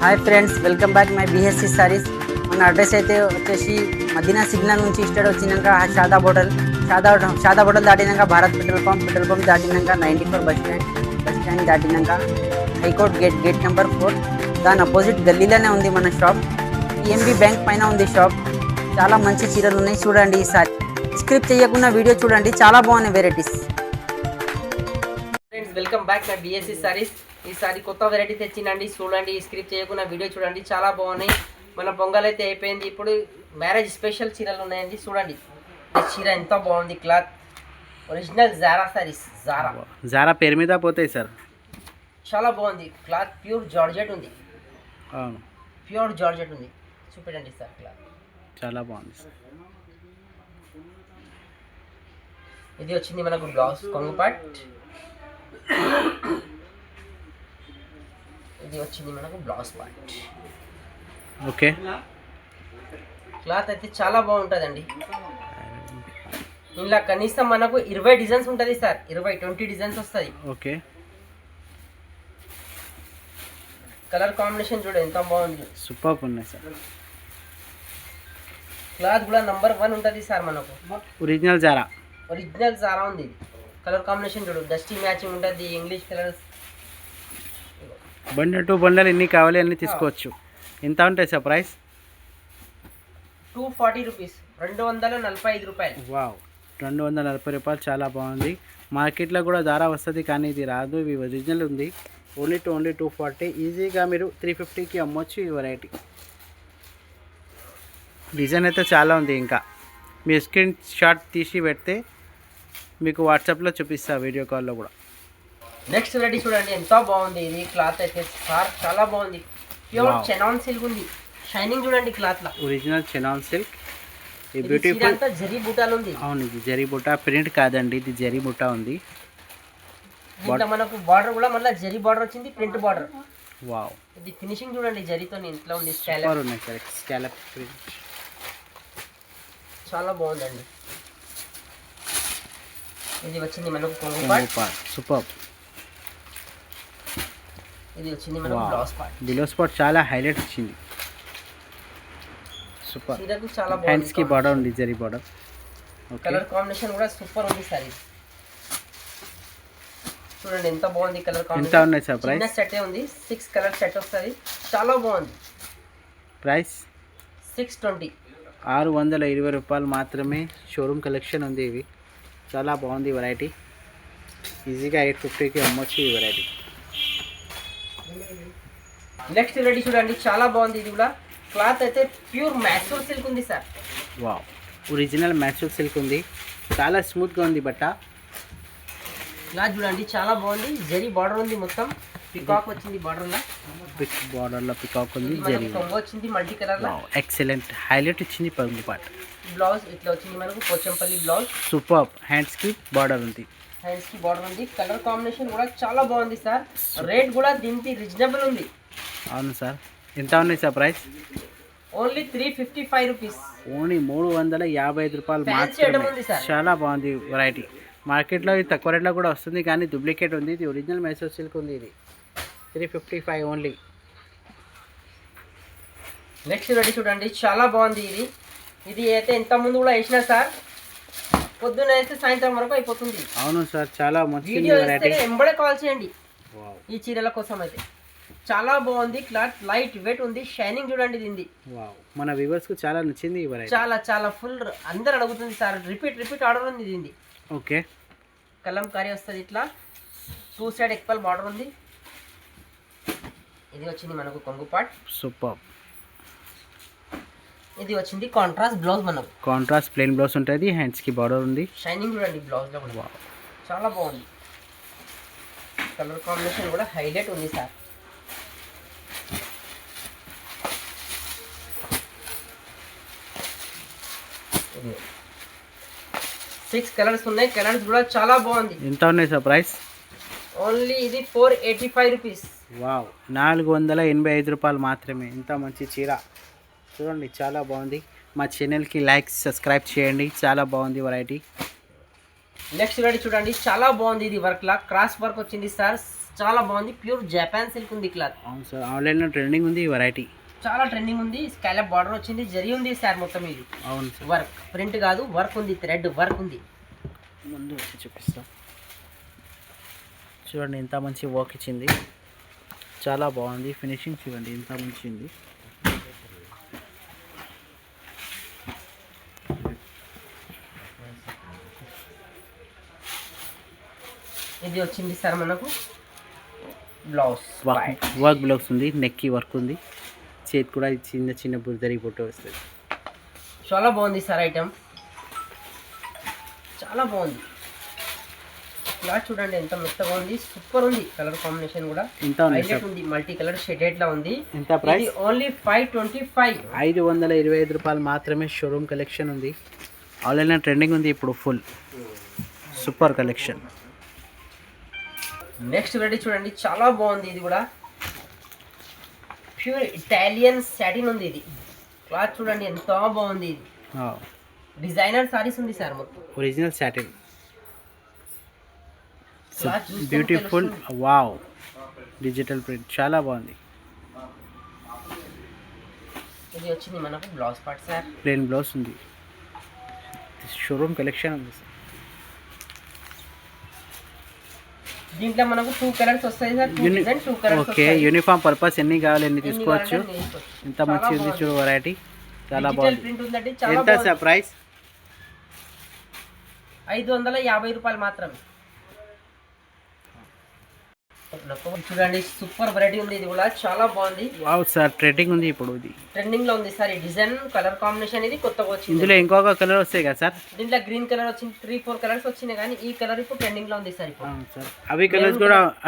Hi friends, welcome back my BSC saris. మన address అయితే వచ్చేసి మదీనా సిగ్నల్ నుంచి స్టార్ట్ వచ్చినాక షాదా హోటల్ దాటినాక భారత్ పెట్రోల్ పంప్ దాటినాక 94 బస్ స్టాండ్ దాటినాక హైకోర్ట్ గేట్ నెంబర్ 4 దాని అపోజిట్ గల్లీలోనే ఉంది మన షాప్. పిఎన్బి బ్యాంక్ పైన ఉంది షాప్. చాలా మంచి చీరలు ఉన్నాయి, చూడండి. ఈసారి స్క్రిప్ట్ చేయకుండా వీడియో చూడండి, చాలా బాగున్నాయి varieties. Friends, welcome back my BSC saris. ఈసారి కొత్త వెరైటీ తెచ్చిందండి, చూడండి. స్క్రిప్ట్ చేయకుండా వీడియో చూడండి, చాలా బాగున్నాయి. మన పొంగల్ అయితే అయిపోయింది, ఇప్పుడు మ్యారేజ్ స్పెషల్ చీరలు ఉన్నాయండి. చూడండి ఈ చీర ఎంత బాగుంది. Cloth original Zara saris. Zara పేరు మీద పోతాయి సార్. చాలా బాగుంది క్లాత్, ప్యూర్ జార్జెట్ ఉంది. అవును, ప్యూర్ జార్జెట్ ఉంది. చూపెట్టండి సార్ క్లాత్, చాలా బాగుంది. ఇది వచ్చింది మనకు బ్లౌజ్ కొంగు పార్ట్. ఇది వచ్చింది మనకు బ్లౌజ్ పార్ట్. ఓకే, క్లాత్ అయితే చాలా బాగుంటుందండి. ఇలా కనీసం మనకు 20 డిజైన్స్ ఉంటుంది సార్. 20 డిజైన్స్ వస్తుంది. ఓకే, కలర్ కాంబినేషన్ చూడండి ఎంత బాగుంది. సూపర్ ఉన్నాయి సార్. క్లాత్ కూడా నంబర్ 1 ఉంటుంది సార్. మనకు ఒరిజినల్ జారా ఉంది. కలర్ కాంబినేషన్ చూడు, డస్టీ మ్యాచింగ్ ఉంటుంది. English colours bundle to bundle ఎన్ని కావాలి అన్ని తీసుకోవచ్చు. ఎంత ఉంటాయి సార్ ప్రైస్? 240 రూపీస్, 245 రూపాయలు. వావ్, 240 రూపాయలు, చాలా బాగుంది. మార్కెట్లో కూడా జారా వస్తుంది, కానీ ఇది రాదు. ఇవి ఒరిజినల్ ఉంది. ఓన్లీ 240. ఈజీగా మీరు 350కి అమ్మొచ్చు ఈ వెరైటీ. డిజైన్ అయితే చాలా ఉంది. ఇంకా మీ స్క్రీన్ షాట్ తీసి పెడితే మీకు వాట్సాప్లో చూపిస్తా, వీడియో కాల్లో కూడా. నెక్స్ట్ వెరైటీ చూడండి ఎంత బాగుంది. ఇది క్లాత్ అయితే సార్ చాలా బాగుంది. ప్యూర్ చెనాన్ సిల్క్ ఉంది. షైనింగ్ చూడండి క్లాత్ లా. Original chinon silk. ఈ బ్యూటిఫుల్ అంతా జరీ బూటాలు ఉంది. అవును, ఇది జరీ బూటా, ప్రింట్ కాదండి, ఇది జరీ బూటా ఉంది. ఇంకా మనకు బార్డర్ కూడా మళ్ళీ జరీ బార్డర్ వచ్చింది, ప్రింట్ బార్డర్. వావ్, ఇది ఫినిషింగ్ చూడండి జరీతో ఇంట్లో ఉంది. సూపర్ ఉన్నాయి సార్. స్కాలప్ ప్రింట్ చాలా బాగుందండి. ఇది వచ్చింది మనకు కొంగు పార్ట్. సూపర్. ఇది వచ్చింది మనకు బ్లౌజ్ పార్ట్. బ్లౌజ్ పార్ట్ చాలా హైలైట్ వచ్చింది. సూపర్. చీరకు చాలా బాగుంది. హ్యాండ్స్ కి బార్డర్ ఉంది, zari border. Okay, colour combination కూడా సూపర్ ఉంది సారీ. చూడండి ఎంత బాగుంది కలర్ కాంబినేషన్. ఎంత ఉన్నాయి సార్ ప్రైస్? చిన్న సెట్ ఉంది, 6 కలర్ సెట్ వస్తుంది. చాలా బాగుంది. ప్రైస్ 620. 620 రూపాయలు మాత్రమే. షోరూమ్ కలెక్షన్ ఉంది. ఇవి చాలా బాగుంది వెరైటీ. ఈజీగా 850కి అమ్మొచ్చు ఈ వెరైటీ. నెక్స్ట్ వెరైటీ చూడండి, చాలా బాగుంది. ఇది కూడా క్లాత్ అయితే ప్యూర్ మ్యాసూర్ సిల్క్ ఉంది సార్. వావ్, ఒరిజినల్ మ్యాసూర్ సిల్క్ ఉంది. చాలా స్మూత్గా ఉంది బట్ట. క్లాత్ చూడండి చాలా బాగుంది. జరీ బార్డర్ ఉంది, మొత్తం పికాక్ వచ్చింది బార్డర్లో. బార్డర్లో పికాక్ ఉంది, జరీ కొంగు వచ్చింది మల్టీ కలర్లో. ఎక్సలెంట్ హైలైట్ వచ్చింది. పగులు పార్ట్ బ్లౌజ్ ఇట్లా వచ్చింది మనకు, పోచంపల్లి బ్లౌజ్. సూపర్. హ్యాండ్స్కి బార్డర్ ఉంది. హ్యాండ్స్ కి బార్డర్ ఉంది. కలర్ కాంబినేషన్ కూడా చాలా బాగుంది సార్. రేట్ కూడా దీనికి రీజనబుల్ ఉంది. అవును సార్. ఎంత ఉన్నాయి sir price? Only 355 rupees. Only 355 రూపాయలు మాత్రమే. చాలా బాగుంది వెరైటీ. మార్కెట్లో ఇది తక్కువ రేట్లో కూడా వస్తుంది, కానీ డూప్లికేట్ ఉంది. ఇది ఒరిజినల్ మైసూర్ సిల్క్ ఉంది. ఇది 355 ఓన్లీ. నెక్స్ట్ వెరైటీ చూడండి, చాలా బాగుంది. ఇది అయితే ఇంత ముందు కూడా వేసినా సార్. పొద్దున్న వేస్తే సాయంత్రం వరకు అయిపోతుంది. అవును సార్, చాలా మంచి వెరైటీ. ఎంబడే కాల్ చేయండి ఈ చీరల కోసం. అయితే చాలా బాగుంది. క్లాత్ లైట్ వెయిట్ ఉంది. షైనింగ్ చూడండి దీన్ని. మన వ్యూవర్స్ కు చాలా నచ్చింది ఈ వెరైటీ. చాలా ఫుల్ అందరు అడుగుతుంది సార్. రిపీట్ ఆర్డర్ ఉంది దీన్ని. ఓకే, కలంకారీ వస్తుంది. ఇట్లా 2 సైడ్ ఎక్వల్ బార్డర్ ఉంది. ఇది వచ్చింది మనకు కొంగు పార్ట్. సూపర్. ఇది వచ్చింది కాంట్రాస్ట్ బ్లౌజ్. మనకు కాంట్రాస్ట్ ప్లెయిన్ బ్లౌజ్ ఉంటుంది. హ్యాండ్స్ కి బార్డర్ ఉంది. షైనింగ్ చూడండి బ్లౌజ్ లో కూడా. చాలా బాగుంది. కలర్ కాంబినేషన్ కూడా హైలైట్ ఉంది సార్. ఇది 6 కలర్స్ ఉన్నాయి. కలర్స్ కూడా చాలా బాగుంది. ఎంత ఉన్నాయి సార్ ప్రైస్? ఓన్లీ ఇది 485 రూపీస్. వావ్, 485 రూపాయలు మాత్రమే. ఇంత మంచి చీర చూడండి, చాలా బాగుంది. మా ఛానల్కి లైక్ సబ్స్క్రైబ్ చేయండి. చాలా బాగుంది వెరైటీ. నెక్స్ట్ వెరైటీ చూడండి, చాలా బాగుంది. ఇది వర్క్ లా క్రాస్ వర్క్ వచ్చింది సార్. చాలా బాగుంది, ప్యూర్ జపాన్ సిల్క్ ఉంది క్లాత్. అవును సార్, ఆన్లైన్లో ట్రెండింగ్ ఉంది ఈ వెరైటీ. చాలా ట్రెండింగ్ ఉంది. స్కాలప్ బార్డర్ వచ్చింది, జరీ ఉంది సార్ మొత్తం. ఇది అవును సార్, వర్క్ ప్రింట్ కాదు, వర్క్ ఉంది, థ్రెడ్ వర్క్ ఉంది. ముందు వచ్చి చూపిస్తాం. చూడండి ఎంత మంచి వర్క్ ఇచ్చింది, చాలా బాగుంది. ఫినిషింగ్ చూడండి ఎంత మంచిది. ఇది వచ్చింది సార్ మనకు బ్లౌజ్, వర్క్ బ్లౌజ్ ఉంది, నెక్కి వర్క్ ఉంది, చేతి కూడా చిన్న చిన్న బుర్దరి ఫోటో వస్తుంది. చాలా బాగుంది సార్ ఐటమ్, చాలా బాగుంది. క్లాత్ చూడండి ఎంత మెత్తగా ఉంది, సూపర్ ఉంది. కలర్ కాంబినేషన్ కూడా హైలైట్ ఉంది, మల్టీ కలర్ షేడెడ్ లా ఉంది. ఎంత ప్రైస్? ఓన్లీ 525, 525 రూపాయలు మాత్రమే. షోరూమ్ కలెక్షన్ ఉంది, ఆన్లైన్లో ట్రెండింగ్ ఉంది ఇప్పుడు full. Super collection. Next variety చూడండి, చాలా బాగుంది. ఇది కూడా ప్యూర్ ఇటాలియన్ సాటిన్ ఉంది. ఇది క్లాత్ చూడండి ఎంత బాగుంది. ఇది డిజైనర్ సారీస్ ఉంది సార్ మొత్తం, original satin, beautiful. Wow, digital print చాలా బాగుంది. ఇది వచ్చింది మనకు blouse part sir, plain blouse ఉంది. షోరూమ్ కలెక్షన్ ఉంది సార్. దీంట్లో మనకు 2 కలర్స్ వస్తాయి sir, 2 colours. Okay, uniform purpose ఎన్ని కావాలి ఎన్ని తీసుకోవచ్చు. ఎంత మంచి ఉంది చూడు వెరైటీ, చాలా బాగుంది. ప్రింట్ ఉందండి, చాలా ఎంత సార్ ప్రైస్? 550 రూపాయలు మాత్రమే. చూడండి సూపర్ వెరైటీ ఉంది. ఇది కూడా చాలా బాగుంది. వావ్ సార్, ట్రెండింగ్ ఉంది ఇప్పుడు. ఇది ట్రెండింగ్ లో ఉంది సార్. ఈ డిజైన్ కలర్ కాంబినేషన్ ఇది కొత్తగా వచ్చింది. ఇందులో ఇంకొక కలర్ వస్తాయి కదా సార్? దీంట్లో గ్రీన్ కలర్ వచ్చింది, 3-4 కలర్స్ వచ్చినాయి, కానీ ఈ కలర్ ఇప్పుడు ట్రెండింగ్ లో ఉంది సార్. సార్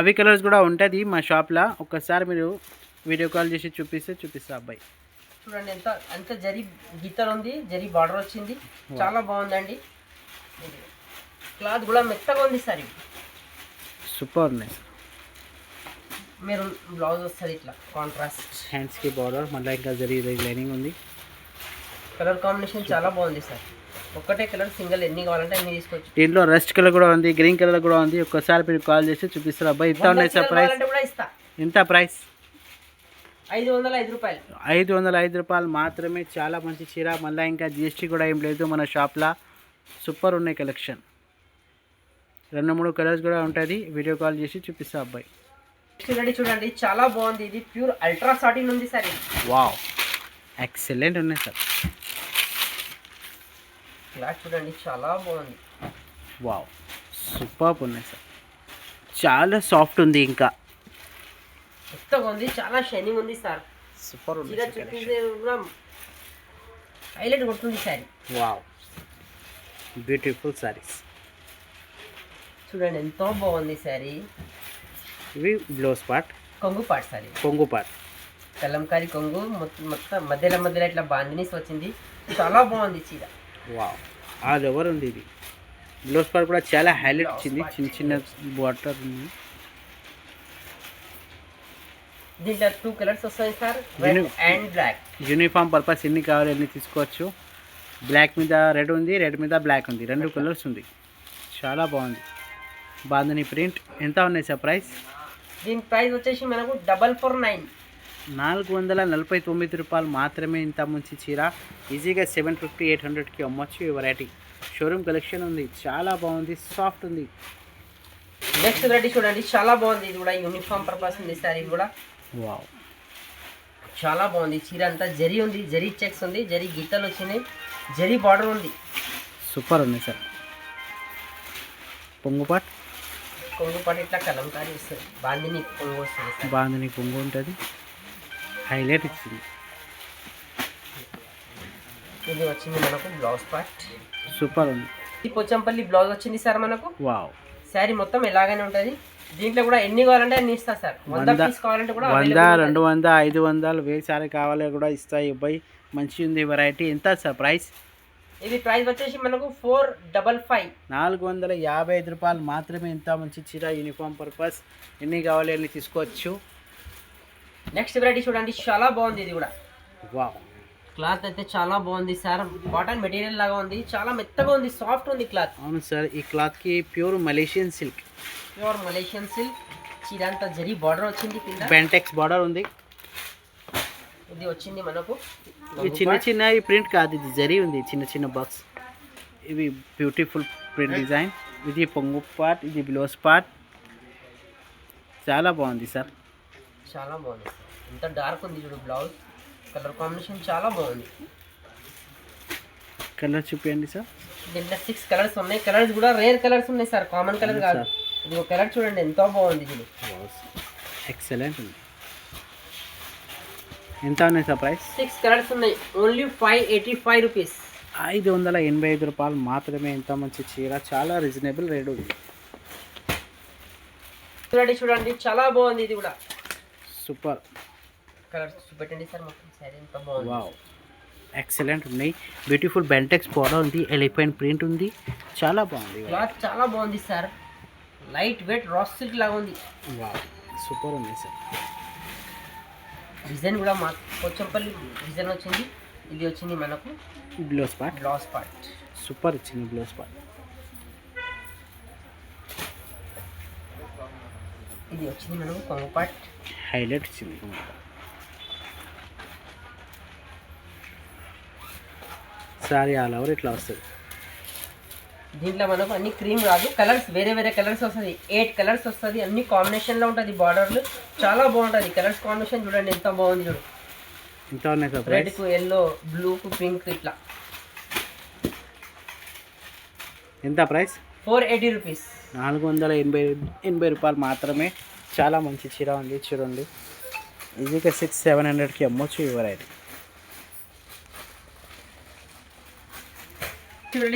అవి కలర్స్ కూడా ఉంటుంది మా షాప్ లో. ఒక్కసారి మీరు వీడియో కాల్ చేసి చూపిస్తా అబ్బాయి. చూడండి ఎంత జరీ గీతలు ఉంది, జరీ బార్డర్ వచ్చింది, చాలా బాగుందండి. క్లాత్ కూడా మెత్తగా ఉంది సార్. సూపర్ ఉన్నాయి. మీరు బ్లౌజ్ వస్తుంది ఇట్లా కాంట్రాస్ట్, హ్యాండ్స్ కి బార్డర్, మళ్ళీ ఇంకా జరీ లైనింగ్ ఉంది. కలర్ కాంబినేషన్ చాలా బాగుంది సార్. ఒక్కటే కలర్ సింగిల్ ఎన్ని కావాలంటే అన్ని తీసుకోవచ్చు. దీంట్లో రస్ట్ కలర్ కూడా ఉంది, గ్రీన్ కలర్ కూడా ఉంది. ఒక్కసారి మీరు కాల్ చేసి చూపిస్తారు అబ్బాయి. ఎంత ఉన్నాయి సార్ ప్రైస్? కూడా ఇస్తా. ఎంత ప్రైస్? 505 రూపాయలు. 505 రూపాయలు మాత్రమే. చాలా మంచి చీర, మళ్ళీ ఇంకా జిఎస్టీ కూడా ఏం లేదు మన షాప్లో. సూపర్ ఉన్నాయి కలెక్షన్. 2-3 కలర్స్ కూడా ఉంటుంది. వీడియో కాల్ చేసి చూపిస్తా అబ్బాయి. చూడండి చాలా బాగుంది. ఇది ప్యూర్ అల్ట్రా సాటిన్ ఉంది సార్. వావ్, ఎక్సలెంట్ ఉన్నాయి సార్. క్లాత్ చూడండి చాలా బాగుంది. వావ్, సూపర్ ఉన్నాయి సార్. చాలా సాఫ్ట్ ఉంది, ఇంకా మెత్తగా ఉంది, చాలా షైనింగ్ ఉంది సార్. సూపర్ ఉంది. హైలైట్ కొడుతుంది సారీ. Wow, beautiful saris. చూడండి ఎంతో బాగుంది సారీ. ఇవి బ్లౌజ్ పార్ట్, కొంగు పార్ట్ సారీ, కొంగు పార్ట్, కలంకారీ కొంగు మొత్తం మధ్యలో ఇట్లా బాందినీస్ వచ్చింది. చాలా బాగుంది చీర. వావ్, ఆల్ ఓవర్ ఉంది. ఇది బ్లౌజ్ పార్ట్ కూడా చాలా హైలైట్ వచ్చింది, చిన్న బార్డర్ ఉంది. దీంట్లో 2 కలర్స్ వస్తాయి sir, red and black. Uniform purpose ఎన్ని కావాలి ఎన్ని తీసుకోవచ్చు. బ్లాక్ మీద రెడ్ ఉంది, రెడ్ మీద బ్లాక్ ఉంది, 2 కలర్స్ ఉంది. చాలా బాగుంది. బాందని ప్రింట్. ఎంత ఉన్నాయి సార్ ప్రైస్? దీని ప్రైస్ వచ్చేసి మనకు 449. 449 రూపాయలు మాత్రమే. ఇంత మంచి చీర ఈజీగా 750-800కి అమ్మొచ్చు. ఈ వెరైటీ షోరూమ్ కలెక్షన్ ఉంది, చాలా బాగుంది, సాఫ్ట్ ఉంది. నెక్స్ట్ వెరైటీ చూడండి చాలా బాగుంది. ఇది కూడా యూనిఫామ్ పర్పస్ ఉంది సార్. ఇది కూడా వావ్, చాలా బాగుంది. చీర అంతా జరీ ఉంది, జరీ చెక్స్ ఉంది, జరీ గీతలు వచ్చినాయి, జరీ బార్డర్ ఉంది. సూపర్ ఉంది సార్. పొంగుపాట్, కొంగుపాటు ఇట్లా కలంకారీ వస్తుంది, బాందిని కొంగు వస్తుంది సార్. బాందిని పొంగు ఉంటుంది, హైలైట్ ఇచ్చింది. ఇది వచ్చింది మనకు బ్లౌజ్ పార్ట్. సూపర్ ఉంది. ఇది పోచంపల్లి బ్లౌజ్ వచ్చింది సార్ మనకు. వావ్, శారీ మొత్తం ఎలాగైనా ఉంటుంది. దీంట్లో కూడా ఎన్ని కావాలంటే అన్ని ఇస్తా సార్. 100 పీస్ కావాలంటే కూడా 100, 200, 500 1000 సారీ కావాలి కూడా ఇస్తాయి అబ్బాయి. మంచి ఉంది వెరైటీ. ఎంత సార్ ప్రైస్? ఇది ప్రైస్ వచ్చేసి మనకు 455. 455 రూపాయలు మాత్రమే. ఇంత మంచి చీర, యూనిఫామ్ పర్పస్ ఎన్ని కావాలి అన్ని తీసుకోవచ్చు. నెక్స్ట్ వెరైటీ చూడండి చాలా బాగుంది. ఇది కూడా వావ్, క్లాత్ అయితే చాలా బాగుంది సార్. కాటన్ మెటీరియల్ లాగా ఉంది, చాలా మెత్తగా ఉంది, సాఫ్ట్ ఉంది క్లాత్. అవును సార్, ఈ క్లాత్కి pure Malaysian silk. Pure Malaysian silk, వచ్చి ఇదంతా జరీ బార్డర్ వచ్చింది కింద. బెంటెక్స్ బార్డర్ ఉంది. ఇది వచ్చింది మనకు ఇవి చిన్న చిన్న ఈ ప్రింట్ కాదు, ఇది జరీ ఉంది చిన్న చిన్న బాక్స్. ఇవి బ్యూటిఫుల్ ప్రింట్ డిజైన్. ఇది పొంగు పార్ట్, ఇది బ్లౌజ్ పార్ట్. చాలా బాగుంది సార్. చాలా బాగుంది. ఎంత డార్క్ ఉంది చూడు బ్లౌజ్. కలర్ కాంబినేషన్ చాలా బాగుంది. కలర్ చూపించండి సార్. దీంట్లో 6 కలర్స్ ఉన్నాయి. కలర్స్ కూడా రేర్ కలర్స్ ఉన్నాయి సార్, కామన్ కలర్ కాదు. ఇది ఒక కలర్ చూడండి ఎంత బాగుంది. ఇది ఎక్సలెంట్ ఉంది. ఎంత ఉన్నాయి సార్ ప్రైస్? 6 కలర్స్ ఉన్నాయి. Only 585 rupees. 585 రూపాయలు మాత్రమే. ఎంత మంచి చీర, చాలా రీజనబుల్ రేట్ ఉంది. చూడండి చాలా బాగుంది. ఇది కూడా సూపర్. కలర్స్ చూపెట్టండి సార్ మొత్తం సారీ ఎంత బాగుంది. వావ్, ఎక్సలెంట్ ఉన్నాయి. బ్యూటిఫుల్ బెంటెక్స్ బార్డర్ ఉంది, ఎలిఫెంట్ ప్రింట్ ఉంది. చాలా బాగుంది. క్లాత్ చాలా బాగుంది సార్. లైట్ వెయిట్ రాస్ సిల్క్ లాగా ఉంది. వావ్, సూపర్ ఉంది సార్. డిజైన్ కూడా మా పోచంపల్లి డిజైన్ వచ్చింది. ఇది వచ్చింది మనకు blouse part. Blouse part super ఇచ్చింది బ్లౌజ్ పార్ట్. ఇది వచ్చింది మనకు కొంగు పార్ట్. హైలైట్ ఇచ్చింది. సారీ ఆల్ ఓవర్ ఇట్లా వస్తుంది. దీంట్లో మనకు అన్ని క్రీమ్ రాదు, కలర్స్ వేరే వేరే కలర్స్ వస్తుంది. 8 కలర్స్ వస్తుంది. అన్ని కాంబినేషన్లో ఉంటుంది. బార్డర్లు చాలా బాగుంటుంది. కలర్స్ కాంబినేషన్ చూడండి ఎంత బాగుంది. చూడు ఎంత ఉన్నాయి సార్? రెడ్కు ఎల్లో, బ్లూకు పింక్ ఇట్లా. ఎంత ప్రైస్? 480 రూపీస్. 480 రూపాయలు మాత్రమే. చాలా మంచి చీర ఉంది చూడండి. ఈజీగా 600-700కి అమ్మొచ్చు ఈ వెరైటీ.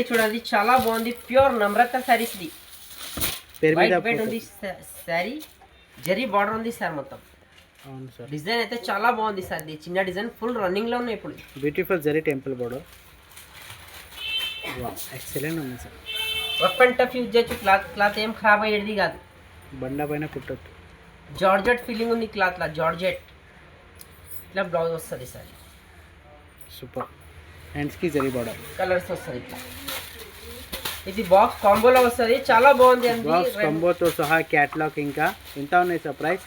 చూడండి చాలా బాగుంది. ప్యూర్ నమ్రత శారీస్. ఇది పేరు మీద వైట్ ఉంది శారీ. జరీ బార్డర్ ఉంది సార్ మొత్తం. అవును సార్. డిజైన్ అయితే చాలా బాగుంది సార్. ఇది చిన్న డిజైన్ ఫుల్ రన్నింగ్ లో ఉన్నాయి ఇప్పుడు. Beautiful zari temple border. Wow, excellent ఉంది sir. Rough and tough use చేయొచ్చు. క్లాత్ ఏం ఖరాబ్ అయ్యేది కాదు. బండ పైన కుట్టొద్దు. జార్జెట్ ఫీలింగ్ ఉంది క్లాత్ లా. జార్జెట్ ఇట్లా బ్లౌజ్ వస్తుంది సార్. సూపర్. హ్యాండ్స్కి జరీ బోర్డర్. కలర్స్ వస్తుంది ఇట్లా. ఇది బాక్స్ కాంబోలో వస్తుంది. చాలా బాగుంది. బాక్స్ కాంబోతో సహా క్యాటలాగ్. ఇంకా ఎంత ఉన్నాయి సార్ ప్రైస్?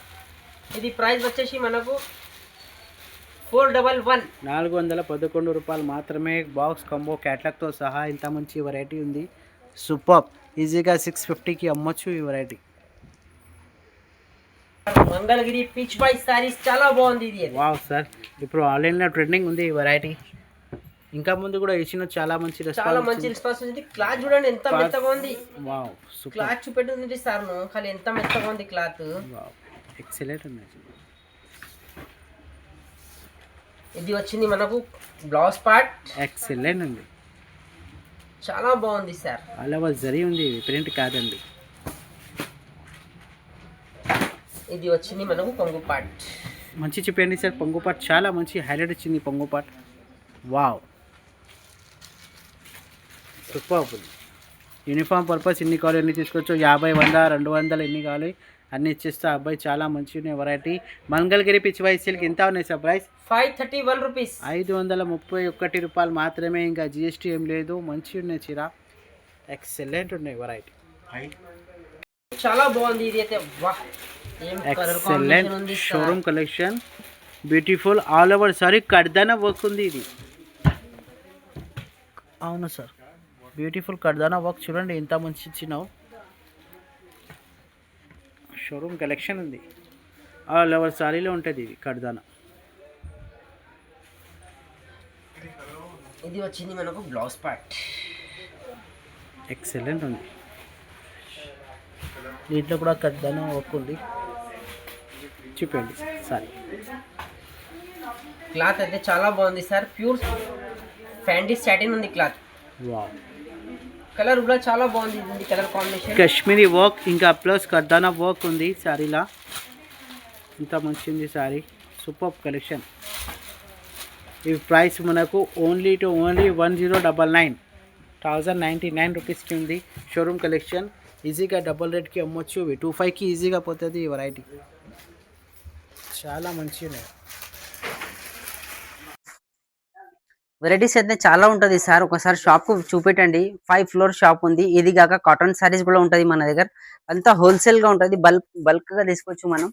ఇది ప్రైస్ వచ్చేసి మనకు 411. 411 రూపాయలు మాత్రమే. బాక్స్ కాంబో క్యాటలాగ్తో సహా ఇంత మంచి వెరైటీ ఉంది. సూపర్. ఈజీగా 650కి అమ్మొచ్చు ఈ వెరైటీ. మంగళగిరి పీచ్ బాయ్ సారీస్ చాలా బాగుంది. ఇది వావ్ సార్, ఇప్పుడు ఆన్లైన్లో ట్రెండింగ్ ఉంది ఈ వెరైటీ. ఇంకా ముందు కూడా ఇచ్చిన చాలా మంచి రెస్పాన్స్ ఉంది. క్లాత్ చూడండి ఎంత మెత్తగా ఉంది. Wow, super. క్లాత్ చూపెట్టింది సార్ ఖాళీ ఎంత మెత్తగా ఉంది క్లాత్. వావ్, ఎక్సలెంట్ ఉంది. ఇది వచ్చింది మనకు బ్లౌజ్ పార్ట్. ఎక్సలెంట్ ఉంది. చాలా బాగుంది సార్. అలా జరీ ఉంది, ప్రింట్ కాదండి. ఇది వచ్చింది మనకు పొంగు పార్ట్. మంచి చెప్పండి సార్. పొంగు పార్ట్ చాలా మంచి హైలైట్ ఇచ్చింది పొంగు part. Wow, super. Uniform purpose ఎన్ని కావాలి ఎన్ని తీసుకోవచ్చు. 50, 100, 200 ఎన్ని కావాలి అన్ని ఇచ్చేస్తా. అబ్బాయి చాలా మంచి వెరైటీ. మంగళగిరి పిచ్ వై సిల్క్ ఎంత ఉన్నాయి సార్ ప్రైస్? 531 రూపీస్. 531 రూపాయలు మాత్రమే. ఇంకా జిఎస్టీ ఏం లేదు. మంచి ఉన్నాయి చీర. ఎక్సలెంట్ ఉన్నాయి వెరైటీ. చాలా బాగుంది. ఇది అయితే వాహ్, ఏం కలర్ కాంబినేషన్ ఉంది. Showroom collection. Beautiful all over sari కడ్దానా వర్క్ ఉంది ఇది. అవును సార్, బ్యూటిఫుల్ కడ్దానా వర్క్ చూడండి ఎంత మంచి ఇచ్చినావు. షోరూమ్ కలెక్షన్ ఉంది. ఆల్ ఓవర్ సారీలో ఉంటుంది ఇది కడ్దానా. ఇది వచ్చింది మనకు బ్లౌజ్ పార్ట్. ఎక్సలెంట్ ఉంది. దీంట్లో కూడా కడ్దానా వర్క్ ఉంది. చూపండి సారీ. క్లాత్ అయితే చాలా బాగుంది సార్. ప్యూర్ ఫ్యాండీ సాటిన్ ఉంది క్లాత్. వావ్, కలర్ కూడా చాలా బాగుంది. ఇది కలర్ కాంబినేషన్ కాశ్మీరీ వర్క్ ఇంకా ప్లస్ కడ్దానా వర్క్ ఉంది సారీలా. ఇంత మంచిది సారీ. Super collection. ఈ ప్రైస్ మనకు ఓన్లీ 1099 1099 రూపీస్కి ఉంది. Showroom collection. ఈజీగా డబల్ రేట్కి అమ్మొచ్చు. 25కి ఈజీగా పోతుంది ఈ వెరైటీ. చాలా మంచిగా ఉన్నాయి. వెరైటీస్ అయితే చాలా ఉంటది సార్. ఒకసారి షాప్ కు చూపెట్టండి. 5 ఫ్లోర్ షాప్ ఉంది. ఇది కాక కాటన్ సారీస్ కూడా ఉంటది మన దగ్గర. అంతా హోల్సేల్ గా ఉంటది. బల్క్ గా తీసుకోవచ్చు మనం.